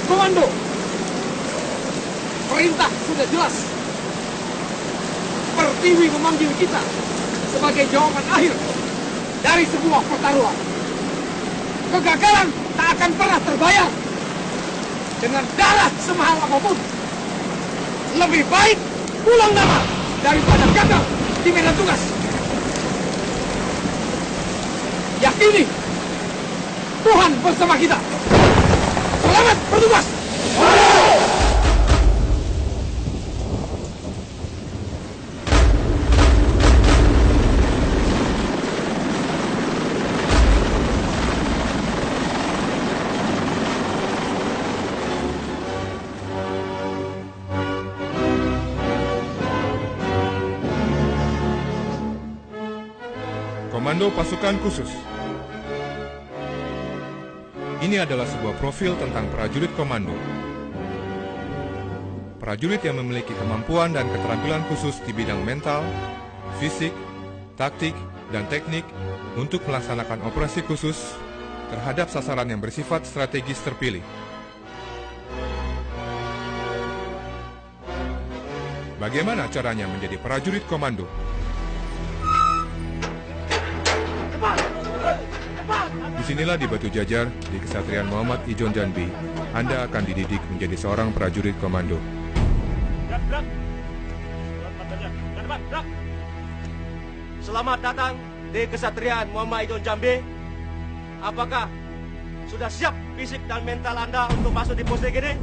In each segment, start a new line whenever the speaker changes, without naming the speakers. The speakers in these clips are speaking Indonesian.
Komando, perintah sudah jelas. Pertiwi memanggil kita sebagai jawaban akhir dari sebuah pertaruhan. Kegagalan tak akan pernah terbayar dengan darah semahal apapun. Lebih baik pulang nama daripada gagal di medan tugas. Yakini Tuhan bersama kita. Selamat bertugas.
Komando Pasukan Khusus. Ini adalah sebuah profil tentang prajurit komando. Prajurit yang memiliki kemampuan dan keterampilan khusus di bidang mental, fisik, taktik, dan teknik untuk melaksanakan operasi khusus terhadap sasaran yang bersifat strategis terpilih. Bagaimana caranya menjadi prajurit komando? Disinilah di Batu Jajar, di Kesatrian Muhammad Ijon Janbi, Anda akan dididik menjadi seorang prajurit komando.
Selamat datang di Kesatrian Muhammad Ijon Jambi. Apakah sudah siap fisik dan mental Anda untuk masuk di pos ini?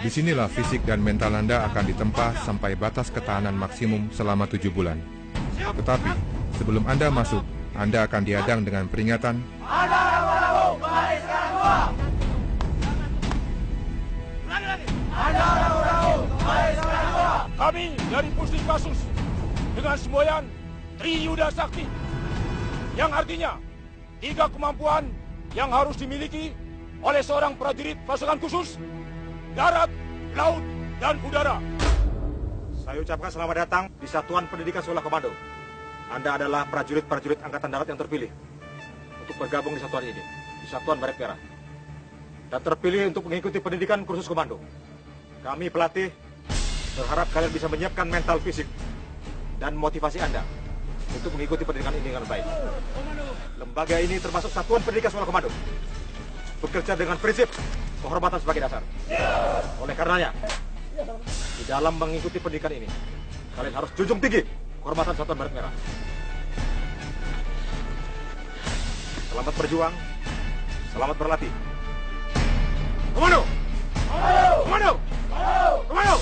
Disinilah fisik dan mental Anda akan ditempa sampai batas ketahanan maksimum selama 7 bulan. Tetapi, sebelum Anda masuk, Anda akan dihadang dengan peringatan
Kami dari Pusdikasus dengan semboyan Triyuda Sakti, yang artinya 3 kemampuan yang harus dimiliki oleh seorang prajurit pasukan khusus darat, laut, dan udara.
Saya ucapkan selamat datang di Satuan Pendidikan Sekolah Komando. Anda adalah prajurit-prajurit Angkatan Darat yang terpilih untuk bergabung di satuan ini, di Satuan Baret Merah. Dan terpilih untuk mengikuti pendidikan kursus komando. Kami pelatih berharap kalian bisa menyiapkan mental fisik dan motivasi Anda untuk mengikuti pendidikan ini dengan baik. Lembaga ini termasuk Satuan Pendidikan Sekolah Komando, bekerja dengan prinsip kehormatan sebagai dasar. Oleh karenanya, di dalam mengikuti pendidikan ini, kalian harus junjung tinggi kehormatan Satuan Baret Merah. Selamat berjuang, selamat berlatih. Komando! Komando! Komando!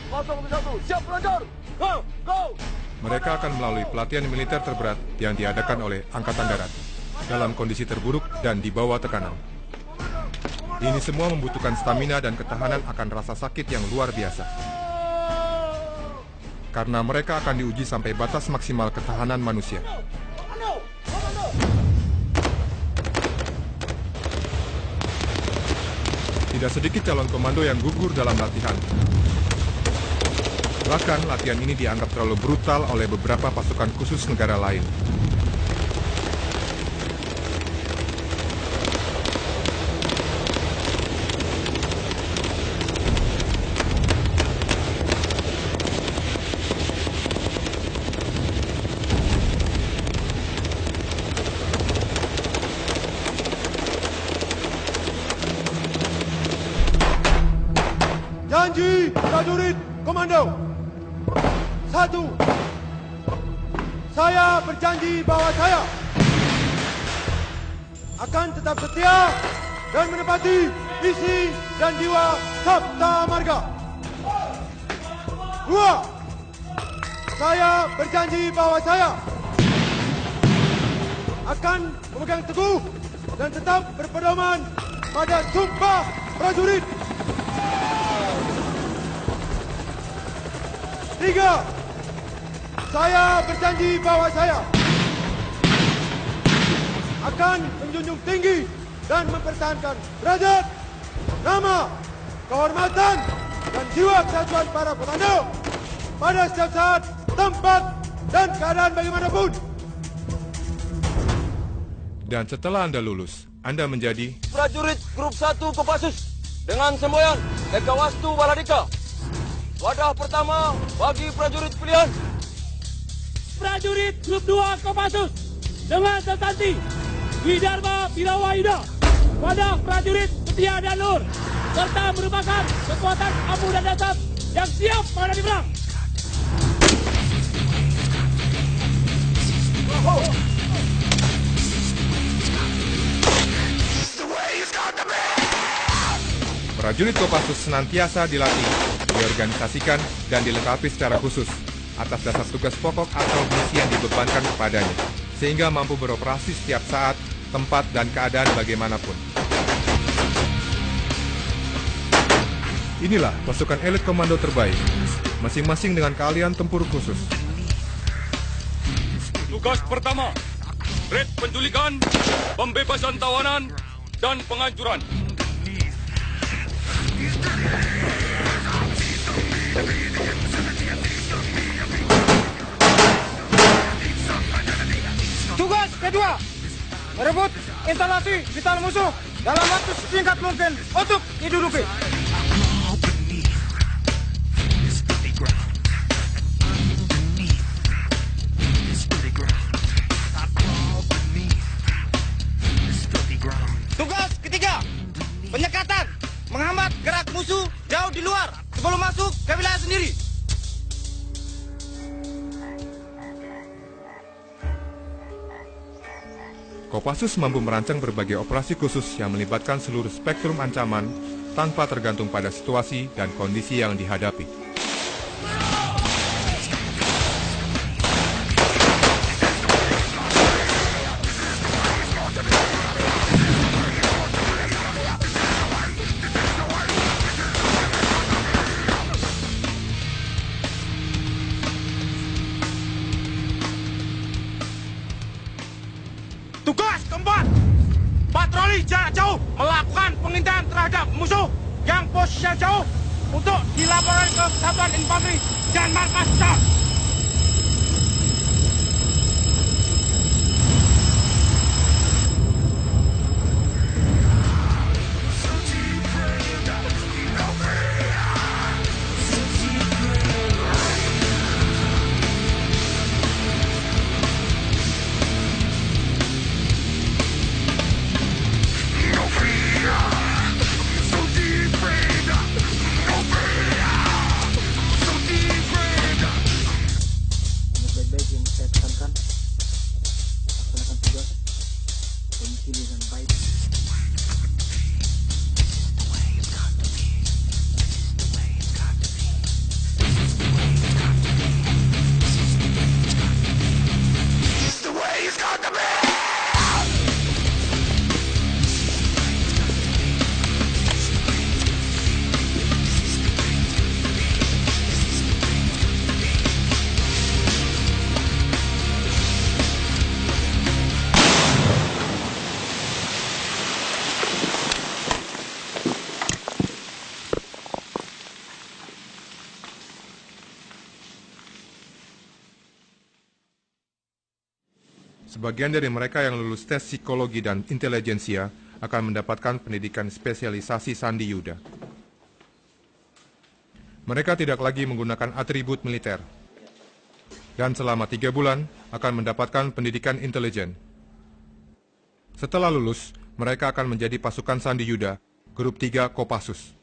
Komando! Siap meluncur! Go! Go!
mereka akan melalui pelatihan militer terberat yang diadakan oleh Angkatan Darat dalam kondisi terburuk dan di bawah tekanan. Ini semua membutuhkan stamina dan ketahanan akan rasa sakit yang luar biasa. Karena mereka akan diuji sampai batas maksimal ketahanan manusia. Tidak sedikit calon komando yang gugur dalam latihan. Bahkan latihan ini dianggap terlalu brutal oleh beberapa pasukan khusus negara lain.
Janji prajurit komando. 1. Saya berjanji bahwa saya akan tetap setia dan menepati visi dan jiwa Sabta Marga. 2. Saya berjanji bahwa saya akan memegang teguh dan tetap berpedoman pada sumpah prajurit. 3. Saya berjanji bahwa saya akan menjunjung tinggi dan mempertahankan derajat, nama, kehormatan, dan jiwa kesatuan para komando pada setiap saat, tempat, dan keadaan bagaimanapun.
Dan setelah Anda lulus, Anda menjadi
prajurit grup 1 Kopassus dengan semboyan Ekawastu Baladika. Wadah pertama bagi prajurit pilihan.
Prajurit grup 2 Kopassus dengan setanti Widharma Birawayuda. Wadah prajurit setia dan lur, serta merupakan kekuatan ampuh dan dasar yang siap menghadapi perang.
prajurit Kopassus senantiasa dilatih, diorganisasikan, dan dilengkapi secara khusus atas dasar tugas pokok atau misi yang dibebankan kepadanya, sehingga mampu beroperasi setiap saat, tempat, dan keadaan bagaimanapun. Inilah pasukan elit komando terbaik, masing-masing dengan keahlian tempur khusus.
Tugas pertama, red penculikan, pembebasan tawanan, dan penghancuran.
Tugas kedua, merebut instalasi vital musuh dalam waktu sesingkat mungkin untuk diduduki.
Tugas ketiga, penyekatan, menghambat gerak musuh jauh di luar sebelum masuk ke wilayah sendiri.
Kopassus mampu merancang berbagai operasi khusus yang melibatkan seluruh spektrum ancaman tanpa tergantung pada situasi dan kondisi yang dihadapi.
Tugas keempat, patroli jarak jauh melakukan pengintaian terhadap musuh yang posisinya jauh untuk dilaporkan ke satuan infanteri dan markas besar.
Baik-baik yang saya tekankan, laksanakan tugas dengan baik.
Sebagian dari mereka yang lulus tes psikologi dan intelijensia akan mendapatkan pendidikan spesialisasi Sandi Yuda. Mereka tidak lagi menggunakan atribut militer, dan selama 3 bulan akan mendapatkan pendidikan intelijen. Setelah lulus, mereka akan menjadi pasukan Sandi Yuda, grup 3 Kopassus.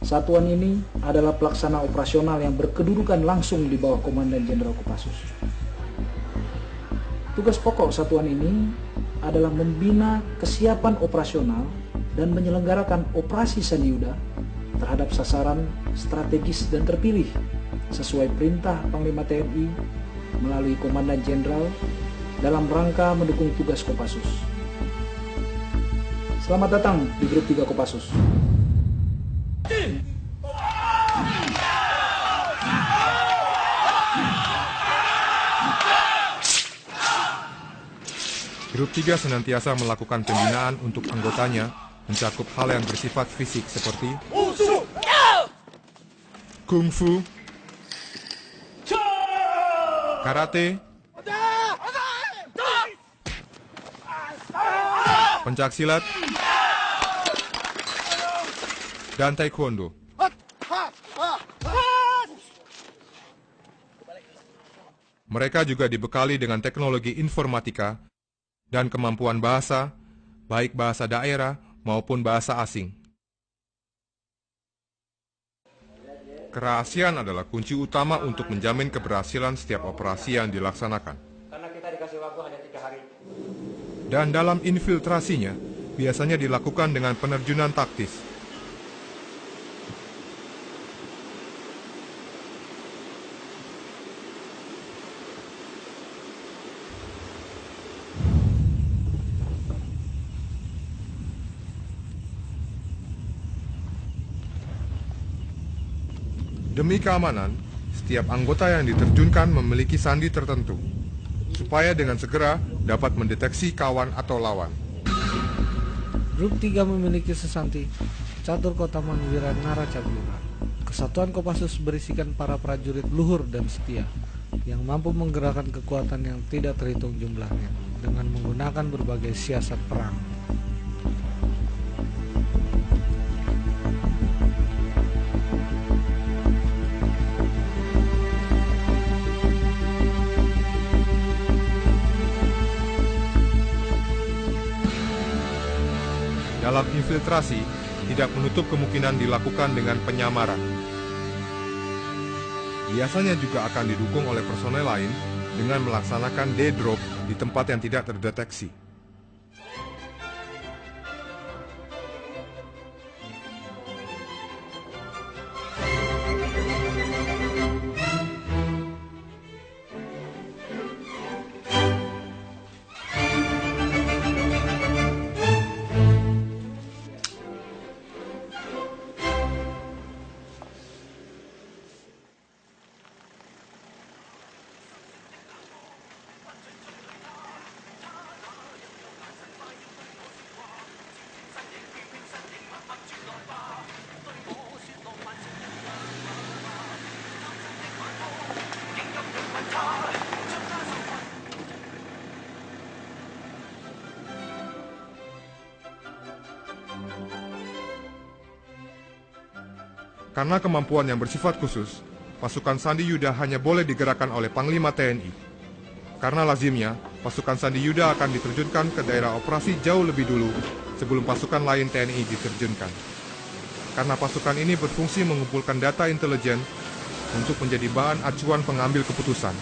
Satuan ini adalah pelaksana operasional yang berkedudukan langsung di bawah Komandan Jenderal Kopassus. Tugas pokok satuan ini adalah membina kesiapan operasional dan menyelenggarakan operasi Sandi Yuda terhadap sasaran strategis dan terpilih sesuai perintah Panglima TNI melalui Komandan Jenderal dalam rangka mendukung tugas Kopassus. Selamat datang di grup 3 Kopassus.
Grup 3 senantiasa melakukan pembinaan untuk anggotanya, mencakup hal yang bersifat fisik seperti kungfu, karate, pencaksilat, dan taekwondo. Mereka juga dibekali dengan teknologi informatika dan kemampuan bahasa, baik bahasa daerah maupun bahasa asing. Kerahasiaan adalah kunci utama untuk menjamin keberhasilan setiap operasi yang dilaksanakan.
Karena kita dikasih waktu hanya 3 hari.
Dan dalam infiltrasinya, biasanya dilakukan dengan penerjunan taktis. Demi keamanan, setiap anggota yang diterjunkan memiliki sandi tertentu, supaya dengan segera dapat mendeteksi kawan atau lawan.
Grup 3 memiliki sesanti, Catur Kotaman Wira Naracabura. Kesatuan Kopassus berisikan para prajurit luhur dan setia, yang mampu menggerakkan kekuatan yang tidak terhitung jumlahnya, dengan menggunakan berbagai siasat perang.
Dalam infiltrasi, tidak menutup kemungkinan dilakukan dengan penyamaran. Biasanya juga akan didukung oleh personel lain dengan melaksanakan D-drop di tempat yang tidak terdeteksi. Karena kemampuan yang bersifat khusus, pasukan Sandi Yuda hanya boleh digerakkan oleh Panglima TNI. Karena lazimnya, pasukan Sandi Yuda akan diterjunkan ke daerah operasi jauh lebih dulu sebelum pasukan lain TNI diterjunkan. Karena pasukan ini berfungsi mengumpulkan data intelijen untuk menjadi bahan acuan pengambil keputusan.